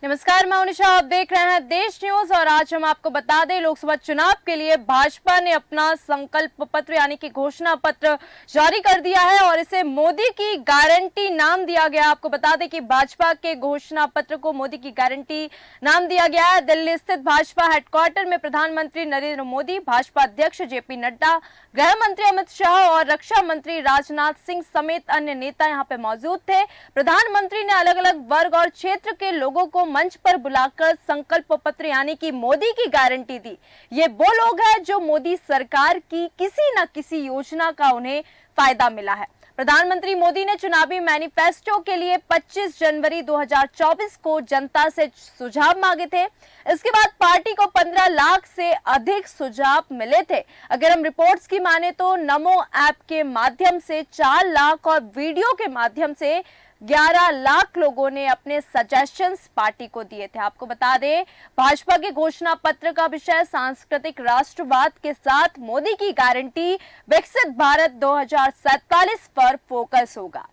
नमस्कार, मैं उनिशा, आप देख रहे हैं देश न्यूज और आज हम आपको बता दें लोकसभा चुनाव के लिए भाजपा ने अपना संकल्प पत्र यानी कि घोषणा पत्र जारी कर दिया है और इसे मोदी की गारंटी नाम दिया गया। आपको बता दें कि भाजपा के घोषणा पत्र को मोदी की गारंटी नाम दिया गया है। दिल्ली स्थित भाजपा हेडक्वार्टर में प्रधानमंत्री नरेंद्र मोदी, भाजपा अध्यक्ष जेपी नड्डा, गृह मंत्री अमित शाह और रक्षा मंत्री राजनाथ सिंह समेत अन्य नेता यहाँ पे मौजूद थे। प्रधानमंत्री ने अलग अलग वर्ग और क्षेत्र के लोगों को मंच पर बुलाकर संकल्प पत्र यानी कि मोदी की गारंटी दी। ये वो लोग हैं जो मोदी सरकार की किसी न किसी योजना का उन्हें फायदा मिला है। प्रधानमंत्री मोदी ने चुनावी मैनिफेस्टो के लिए 25 जनवरी 2024 को जनता से सुझाव मांगे थे। इसके बाद पार्टी को 15 लाख से अधिक सुझाव मिले थे। अगर हम रिपोर्ट्स की माने तो नमो ऐप के माध्यम से 4 लाख और वीडियो के माध्यम से 11 लाख लोगों ने अपने सजेशंस पार्टी को दिए थे। आपको बता दें, भाजपा के घोषणा पत्र का विषय सांस्कृतिक राष्ट्रवाद के साथ मोदी की गारंटी विकसित भारत 2047 पर फोकस होगा।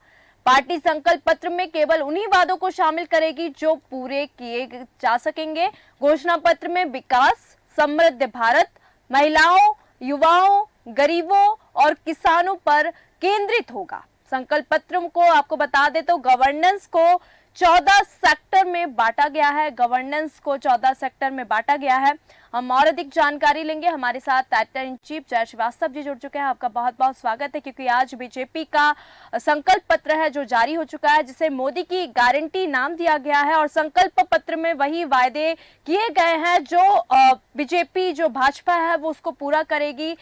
पार्टी संकल्प पत्र में केवल उन्हीं वादों को शामिल करेगी जो पूरे किए जा सकेंगे। घोषणा पत्र में विकास, समृद्ध भारत, महिलाओं, युवाओं, गरीबों और किसानों पर केंद्रित होगा। संकल्प पत्र को आपको बता दे तो गवर्नेंस को 14 सेक्टर में बांटा गया है। गवर्नेंस को 14 सेक्टर में बांटा गया है। हम और अधिक जानकारी लेंगे। हमारे साथ एडिटर इन चीफ जय श्रीवास्तव जी जुड़ चुके हैं। आपका बहुत बहुत स्वागत है, क्योंकि आज बीजेपी का संकल्प पत्र है जो जारी हो चुका है, जिसे मोदी की गारंटी नाम दिया गया है और संकल्प पत्र में वही वायदे किए गए हैं जो बीजेपी, जो भाजपा है वो उसको पूरा करेगी।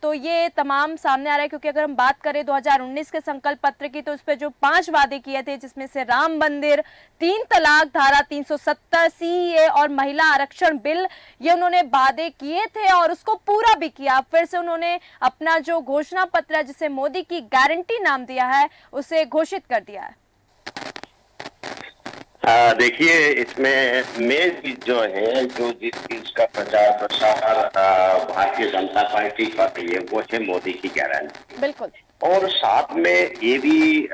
तो ये तमाम सामने आ रहा है, क्योंकि अगर हम बात करें 2019 के संकल्प पत्र की तो उस पर जो 5 वादे किए थे, जिसमें से राम मंदिर, 3 तलाक, धारा 370 सीएए और महिला आरक्षण बिल, ये उन्होंने वादे किए थे और उसको पूरा भी किया। फिर से उन्होंने अपना जो घोषणा पत्र है जिसे मोदी की गारंटी नाम दिया है उसे घोषित कर दिया है। देखिए, इसमें मेन चीज जो है, जो जिस चीज का प्रचार प्रसार भारतीय जनता पार्टी कर रही है वो है मोदी की गारंटी। बिल्कुल। और साथ में ये भी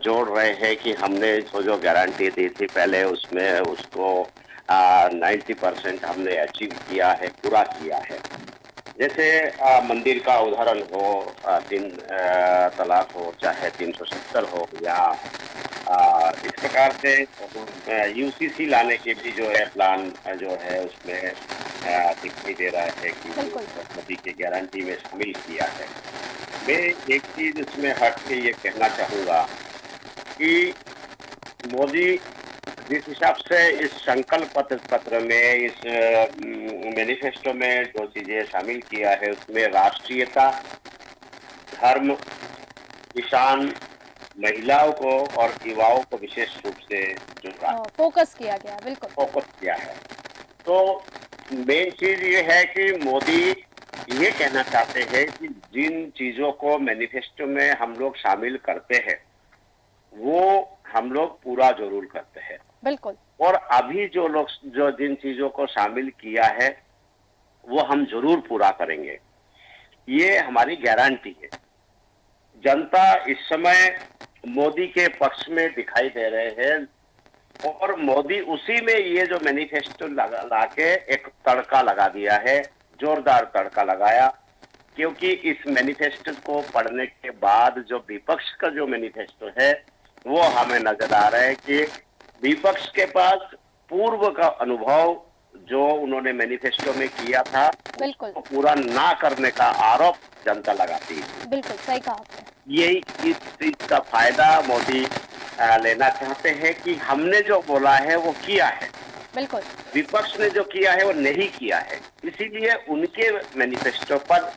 जोड़ रहे हैं कि हमने जो गारंटी दी थी पहले, उसमें उसको 90% हमने अचीव किया है, पूरा किया है। जैसे मंदिर का उदाहरण हो, 3 तलाक हो, चाहे 370 हो, या इस प्रकार से यूसीसी लाने के भी जो है प्लान जो है उसमें दिखाई दे रहा है कि मोदी की गारंटी में शामिल किया है। मैं एक चीज इसमें हट के ये कहना चाहूँगा कि मोदी जिस हिसाब से इस संकल्प पत्र में, इस मैनिफेस्टो में जो चीजें शामिल किया है, उसमें राष्ट्रीयता, धर्म, किसान, महिलाओं को और युवाओं को विशेष रूप से जुड़ा, फोकस किया गया। बिल्कुल फोकस किया है। तो मेन चीज ये है कि मोदी ये कहना चाहते हैं कि जिन चीजों को मैनिफेस्टो में हम लोग शामिल करते हैं वो हम लोग पूरा जरूर करते हैं। बिल्कुल। और अभी जो जिन चीजों को शामिल किया है वो हम जरूर पूरा करेंगे, ये हमारी गारंटी है। जनता इस समय मोदी के पक्ष में दिखाई दे रहे हैं और मोदी उसी में ये जो मैनिफेस्टो ला के एक तड़का लगा दिया है, जोरदार तड़का लगाया। क्योंकि इस मैनिफेस्टो को पढ़ने के बाद जो विपक्ष का जो मैनिफेस्टो है वो हमें नजर आ रहा है कि विपक्ष के पास पूर्व का अनुभव जो उन्होंने मैनिफेस्टो में किया था, बिल्कुल, तो पूरा ना करने का आरोप जनता लगाती है। बिल्कुल सही कहा आपने। यही इस चीज का फायदा मोदी लेना चाहते हैं कि हमने जो बोला है वो किया है। बिल्कुल। विपक्ष ने जो किया है वो नहीं किया है, इसीलिए उनके मैनिफेस्टो पर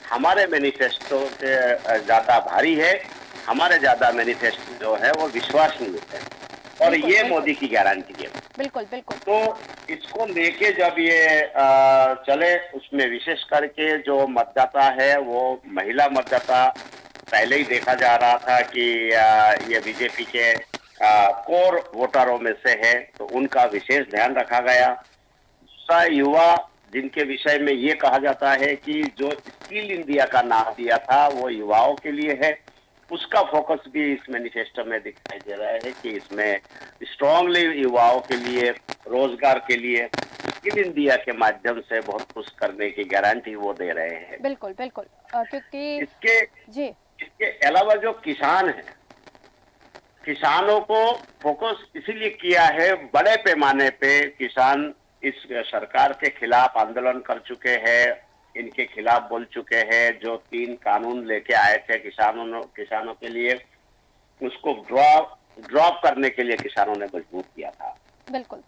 हमारे मैनिफेस्टो से ज्यादा भारी है, हमारे ज्यादा मैनिफेस्टो जो है वो विश्वसनीय है और ये मोदी की गारंटी है। बिल्कुल बिल्कुल। तो इसको लेके जब ये चले, उसमें विशेष करके जो मतदाता है वो महिला मतदाता पहले ही देखा जा रहा था कि ये बीजेपी के कोर वोटरों में से है, तो उनका विशेष ध्यान रखा गया। दूसरा, युवा जिनके विषय में ये कहा जाता है कि जो स्किल इंडिया का नाम दिया था वो युवाओं के लिए है, उसका फोकस भी इस मैनिफेस्टो में दिखाई दे रहा है कि इसमें स्ट्रांगली युवाओं के लिए, रोजगार के लिए स्किल इंडिया के माध्यम से बहुत कुछ करने की गारंटी वो दे रहे हैं। बिल्कुल बिल्कुल, क्योंकि इसके जी इसके अलावा जो किसान है, किसानों को फोकस इसीलिए किया है, बड़े पैमाने पे किसान इस सरकार के खिलाफ आंदोलन कर चुके हैं, इनके खिलाफ बोल चुके हैं। जो 3 कानून लेके आए थे किसानों के लिए, उसको ड्रॉप करने के लिए किसानों ने मजबूर किया था। बिल्कुल।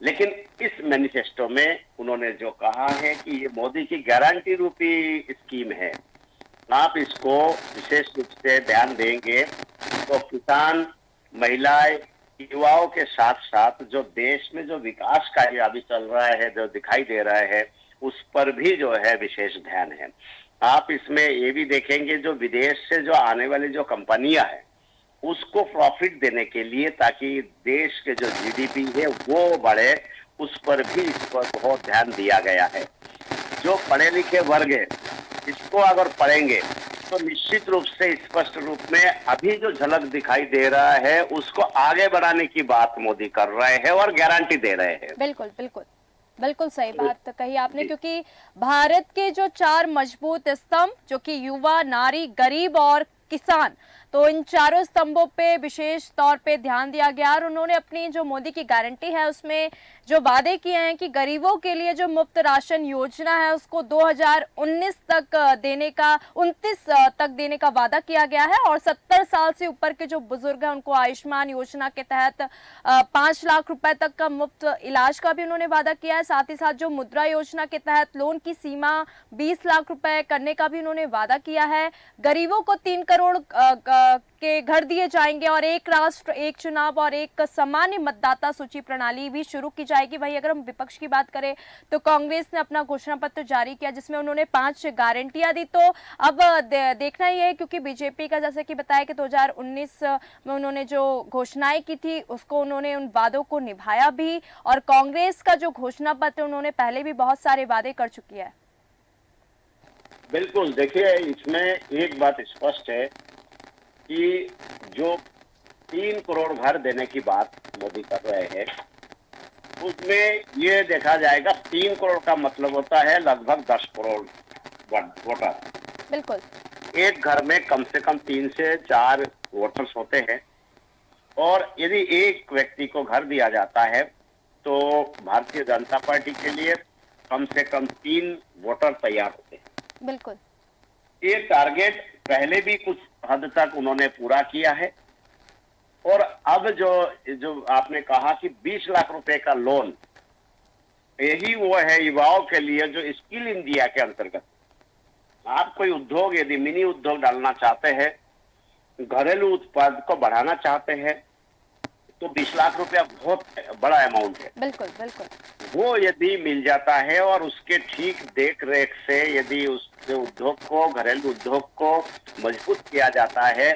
लेकिन इस मैनिफेस्टो में उन्होंने जो कहा है कि ये मोदी की गारंटी रूपी स्कीम है, आप इसको विशेष रूप से ध्यान देंगे तो किसान, महिलाएं, युवाओं के साथ साथ जो देश में जो विकास कार्य अभी चल रहा है, जो दिखाई दे रहा है, उस पर भी जो है विशेष ध्यान है। आप इसमें ये भी देखेंगे जो विदेश से जो आने वाली जो कंपनियां हैं, उसको प्रॉफिट देने के लिए, ताकि देश के जो जीडीपी है वो बढ़े, उस पर भी इस पर बहुत ध्यान दिया गया है। जो पढ़े लिखे वर्ग है, इसको अगर पढ़ेंगे तो निश्चित रूप से स्पष्ट रूप में अभी जो झलक दिखाई दे रहा है उसको आगे बढ़ाने की बात मोदी कर रहे हैं और गारंटी दे रहे हैं। बिल्कुल बिल्कुल बिल्कुल सही बात कही आपने, क्योंकि भारत के जो 4 मजबूत स्तंभ, जो कि युवा, नारी, गरीब और किसान, तो इन चारों स्तंभों पे विशेष तौर पे ध्यान दिया गया। और उन्होंने अपनी जो मोदी की गारंटी है उसमें जो वादे किए हैं कि गरीबों के लिए जो मुफ्त राशन योजना है उसको 2019 तक देने का 29 तक देने का वादा किया गया है। और 70 साल से ऊपर के जो बुजुर्ग हैं उनको आयुष्मान योजना के तहत 5 लाख रुपए तक का मुफ्त इलाज का भी उन्होंने वादा किया है। साथ ही साथ जो मुद्रा योजना के तहत लोन की सीमा 20 लाख रुपए करने का भी उन्होंने वादा किया है। गरीबों को 3 करोड़ के घर दिए जाएंगे और एक राष्ट्र एक चुनाव और एक सामान्य मतदाता सूची प्रणाली भी शुरू की जाएगी। वहीं अगर हम विपक्ष की बात करें तो कांग्रेस ने अपना घोषणा पत्र जारी किया जिसमें उन्होंने 5 गारंटियां दी। तो अब देखना ही है, क्योंकि बीजेपी का जैसे कि बताया कि 2019 में उन्होंने जो घोषणाएं की थी उसको उन्होंने उन वादों को निभाया भी, और कांग्रेस का जो घोषणा पत्र उन्होंने पहले भी बहुत सारे वादे कर चुकी है। बिल्कुल, देखिए इसमें एक बात स्पष्ट है कि जो 3 करोड़ घर देने की बात मोदी कर रहे हैं, उसमें ये देखा जाएगा 3 करोड़ का मतलब होता है लगभग 10 करोड़ वोटर। बिल्कुल। एक घर में कम से कम 3 से 4 वोटर्स होते हैं, और यदि एक व्यक्ति को घर दिया जाता है तो भारतीय जनता पार्टी के लिए कम से कम 3 वोटर तैयार होते हैं। बिल्कुल। ये टारगेट पहले भी कुछ हद तक उन्होंने पूरा किया है, और अब जो आपने कहा कि 20 लाख रुपए का लोन, यही वो है युवाओं के लिए जो स्किल इंडिया के अंतर्गत आप कोई उद्योग, यदि मिनी उद्योग डालना चाहते हैं, घरेलू उत्पाद को बढ़ाना चाहते हैं, तो 20 लाख रुपया बहुत बड़ा अमाउंट है। बिल्कुल बिल्कुल। वो यदि मिल जाता है और उसके ठीक देख रेख से यदि उस उद्योग को, घरेलू उद्योग को मजबूत किया जाता है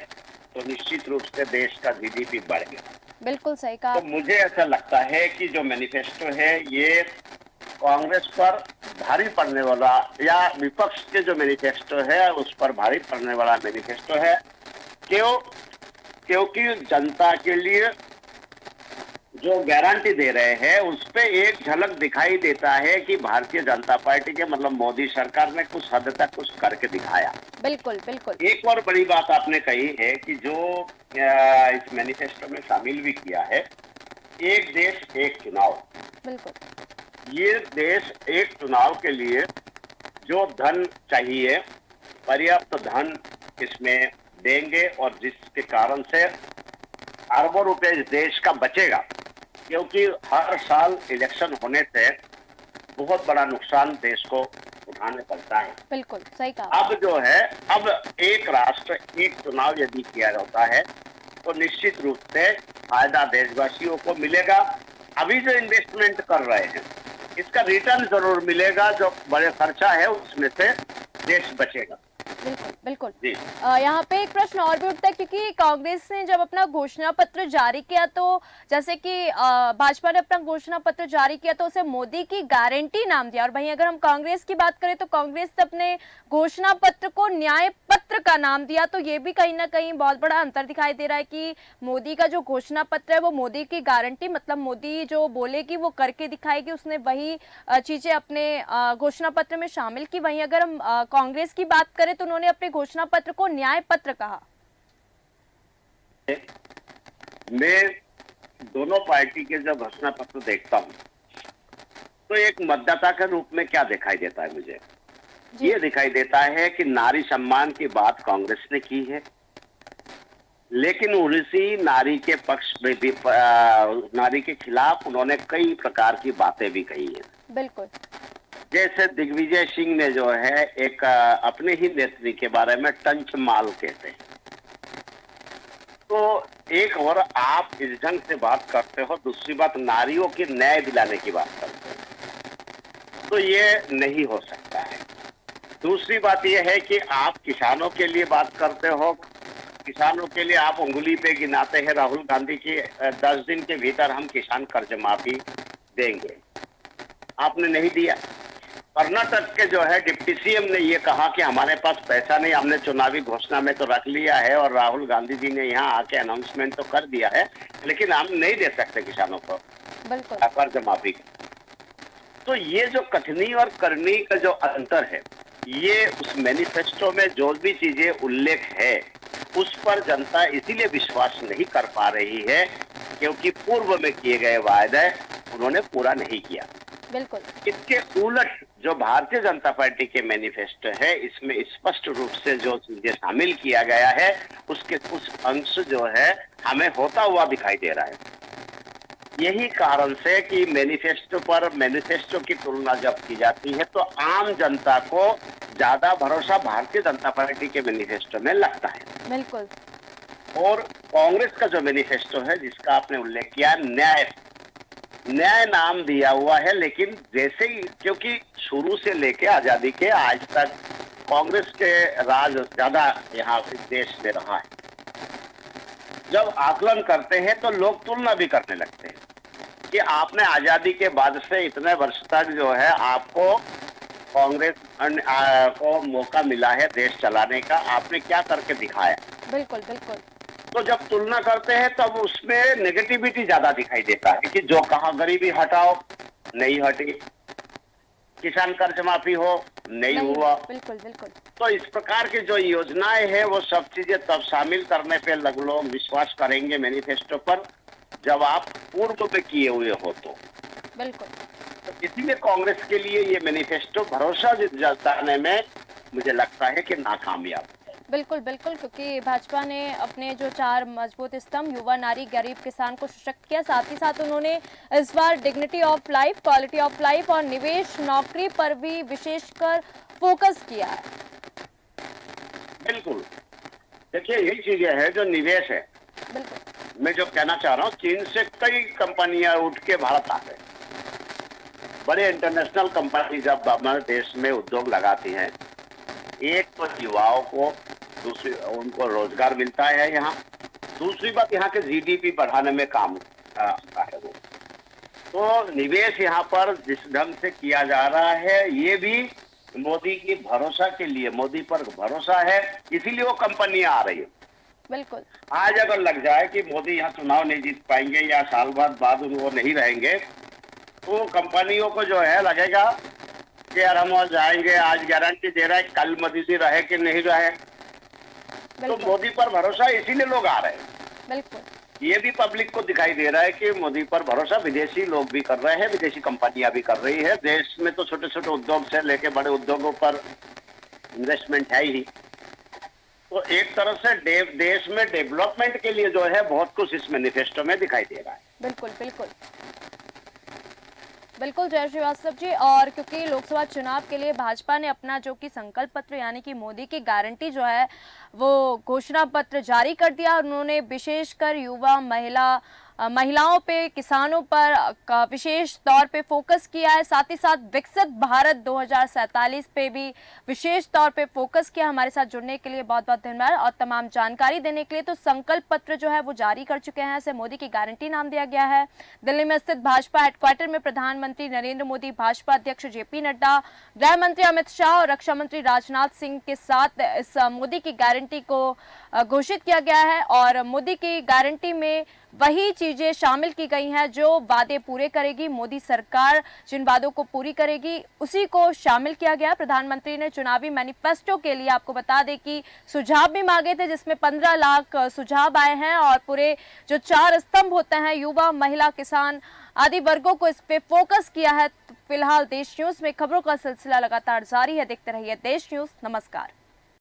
तो निश्चित रूप से देश का जीडीपी बढ़ेगा। बिल्कुल सही कहा। तो मुझे ऐसा लगता है कि जो मैनिफेस्टो है ये कांग्रेस पर भारी पड़ने वाला, या विपक्ष के जो मैनिफेस्टो है उस पर भारी पड़ने वाला मैनिफेस्टो है। क्योंकि जनता के लिए जो गारंटी दे रहे हैं उस पे एक झलक दिखाई देता है कि भारतीय जनता पार्टी के, मतलब मोदी सरकार ने कुछ हद तक कुछ करके दिखाया। बिल्कुल बिल्कुल। एक और बड़ी बात आपने कही है कि जो इस मैनिफेस्टो में शामिल भी किया है, एक देश एक चुनाव। बिल्कुल। ये देश एक चुनाव के लिए जो धन चाहिए, पर्याप्त धन इसमें देंगे, और जिसके कारण से अरबों रुपए इस देश का बचेगा। क्योंकि हर साल इलेक्शन होने से बहुत बड़ा नुकसान देश को उठाने पड़ता है। बिल्कुल सही कहा। अब जो है, अब एक राष्ट्र एक चुनाव यदि किया जाता है तो निश्चित रूप से फायदा देशवासियों को मिलेगा। अभी जो इन्वेस्टमेंट कर रहे हैं इसका रिटर्न जरूर मिलेगा, जो बड़े खर्चा है उसमें से देश बचेगा। बिल्कुल। बिल्कुल। जी। यहाँ पे एक प्रश्न और भी उठता है, क्योंकि कांग्रेस ने जब अपना घोषणा पत्र जारी किया, तो जैसे कि भाजपा ने अपना घोषणा पत्र जारी किया तो उसे मोदी की गारंटी नाम दिया, और वहीं अगर हम कांग्रेस की बात करें तो कांग्रेस ने अपने घोषणा पत्र को न्याय पत्र का नाम दिया। तो ये भी कहीं ना कहीं बहुत बड़ा अंतर दिखाई दे रहा है कि मोदी का जो घोषणा पत्र है वो मोदी की गारंटी, मतलब मोदी जो बोलेगी वो करके दिखाएगी, उसने वही चीजें अपने घोषणा पत्र में शामिल की। वहीं अगर हम कांग्रेस की बात करें तो उन्होंने अपने घोषणा पत्र को न्याय पत्र कहा। मैं दोनों पार्टी के जब घोषणा पत्र देखता हूँ तो एक मतदाता के रूप में क्या दिखाई देता है मुझे, जी। ये दिखाई देता है कि नारी सम्मान की बात कांग्रेस ने की है, लेकिन उसी नारी के पक्ष में भी नारी के खिलाफ उन्होंने कई प्रकार की बातें भी कही हैं। बिल्कुल। जैसे दिग्विजय सिंह ने जो है एक अपने ही नेत्री के बारे में टंच माल कहते हैं। तो एक और आप इस ढंग से बात करते हो, दूसरी बात नारियों की न्याय दिलाने की बात करते हो, तो ये नहीं हो सकता है। दूसरी बात यह है कि आप किसानों के लिए बात करते हो, किसानों के लिए आप उंगली पे गिनाते हैं राहुल गांधी की 10 दिन के भीतर हम किसान कर्ज माफी देंगे, आपने नहीं दिया। कर्नाटक के जो है डिप्टी सीएम ने ये कहा कि हमारे पास पैसा नहीं, हमने चुनावी घोषणा में तो रख लिया है और राहुल गांधी जी ने यहाँ आके अनाउंसमेंट तो कर दिया है, लेकिन हम नहीं दे सकते किसानों को बिल्कुल। कर्ज माफी। तो ये जो कथनी और करनी का जो अंतर है, ये उस मैनिफेस्टो में जो भी चीजें उल्लेख है उस पर जनता इसीलिए विश्वास नहीं कर पा रही है क्योंकि पूर्व में किए गए वायदे उन्होंने पूरा नहीं किया। बिल्कुल। इसके उलट जो भारतीय जनता पार्टी के मैनिफेस्टो है, इसमें स्पष्ट रूप से जो चीजें शामिल किया गया है उसके कुछ अंश जो है हमें होता हुआ दिखाई दे रहा है। यही कारण से कि मैनिफेस्टो की तुलना जब की जाती है तो आम जनता को ज्यादा भरोसा भारतीय जनता पार्टी के मैनिफेस्टो में लगता है। बिल्कुल। और कांग्रेस का जो मैनिफेस्टो है जिसका आपने उल्लेख किया, न्याय नाम दिया हुआ है, लेकिन जैसे ही क्योंकि शुरू से लेके आजादी के आज तक कांग्रेस के राज ज्यादा यहाँ देश में रहा है। जब आकलन करते हैं तो लोग तुलना भी करने लगते हैं कि आपने आजादी के बाद से इतने वर्ष तक जो है आपको कांग्रेस को मौका मिला है देश चलाने का, आपने क्या करके दिखाया। बिल्कुल। बिल्कुल। तो जब तुलना करते हैं तब उसमें नेगेटिविटी ज्यादा दिखाई देता है कि जो कहा गरीबी हटाओ नहीं हटी, किसान कर्ज माफी हो नहीं हुआ। बिल्कुल। बिल्कुल। तो इस प्रकार की जो योजनाएं हैं वो सब चीजें तब शामिल करने पे लोग विश्वास करेंगे मैनिफेस्टो पर जब आप पूर्व में किए हुए हो तो। बिल्कुल। तो इसीलिए कांग्रेस के लिए ये मैनिफेस्टो भरोसा जताने में मुझे लगता है कि नाकामयाब। बिल्कुल। बिल्कुल, क्योंकि भाजपा ने अपने जो 4 मजबूत स्तंभ युवा, नारी, गरीब, किसान को सशक्त किया, साथ ही साथ उन्होंने इस बार dignity of life, quality of life और निवेश नौकरी पर भी विशेषकर फोकस किया है। बिल्कुल, देखिए यही चीजें है जो निवेश है। बिल्कुल। मैं जो कहना चाह रहा हूँ, चीन से कई कंपनियां उठ के भारत आते हैं। बड़े इंटरनेशनल कंपनी जब हमारे देश में उद्योग लगाती हैं, एक तो युवाओं को दूसरी उनको रोजगार मिलता है यहाँ, दूसरी बात यहाँ के जीडीपी बढ़ाने में काम आता है वो। तो निवेश यहाँ पर जिस ढंग से किया जा रहा है ये भी मोदी की भरोसा के लिए, मोदी पर भरोसा है इसीलिए वो कंपनियां आ रही है। बिल्कुल। आज अगर लग जाए कि मोदी यहाँ चुनाव नहीं जीत पाएंगे या साल बाद वो नहीं रहेंगे तो कंपनियों को जो है लगेगा कि यार हम वहां जाएंगे, आज गारंटी दे रहा है कल मोदी रहे कि नहीं रहे। तो मोदी पर भरोसा इसीलिए लोग आ रहे हैं। बिल्कुल। ये भी पब्लिक को दिखाई दे रहा है कि मोदी पर भरोसा विदेशी लोग भी कर रहे हैं, विदेशी कंपनियां भी कर रही है। देश में तो छोटे छोटे उद्योग से लेके बड़े उद्योगों पर इन्वेस्टमेंट है ही। तो एक तरह से देश में डेवलपमेंट के लिए जो है बहुत कुछ इस मैनिफेस्टो में दिखाई दे रहा है। बिल्कुल। बिल्कुल। बिल्कुल जय श्रीवास्तव जी। और क्योंकि लोकसभा चुनाव के लिए भाजपा ने अपना जो कि संकल्प पत्र यानी कि मोदी की गारंटी जो है वो घोषणा पत्र जारी कर दिया, उन्होंने विशेषकर युवा, महिला, महिलाओं पे, किसानों पर विशेष तौर पे फोकस किया है। साथ ही साथ विकसित भारत 2047 पे भी विशेष तौर पे फोकस किया। हमारे साथ जुड़ने के लिए बहुत बहुत धन्यवाद और तमाम जानकारी देने के लिए। तो संकल्प पत्र जो है वो जारी कर चुके हैं, इसे मोदी की गारंटी नाम दिया गया है। दिल्ली में स्थित भाजपा हेडक्वार्टर में प्रधानमंत्री नरेंद्र मोदी, भाजपा अध्यक्ष जेपी नड्डा, गृह मंत्री अमित शाह और रक्षा मंत्री राजनाथ सिंह के साथ इस मोदी की गारंटी को घोषित किया गया है। और मोदी की गारंटी में वही चीजें शामिल की गई हैं जो वादे पूरे करेगी। मोदी सरकार जिन वादों को पूरी करेगी उसी को शामिल किया गया। प्रधानमंत्री ने चुनावी मैनिफेस्टो के लिए आपको बता दें कि सुझाव भी मांगे थे, जिसमें 15 लाख सुझाव आए हैं और पूरे जो 4 स्तंभ होते हैं, युवा, महिला, किसान आदि वर्गों को इस पे फोकस किया है। तो फिलहाल देश न्यूज में खबरों का सिलसिला लगातार जारी है। देखते रहिए देश न्यूज। नमस्कार।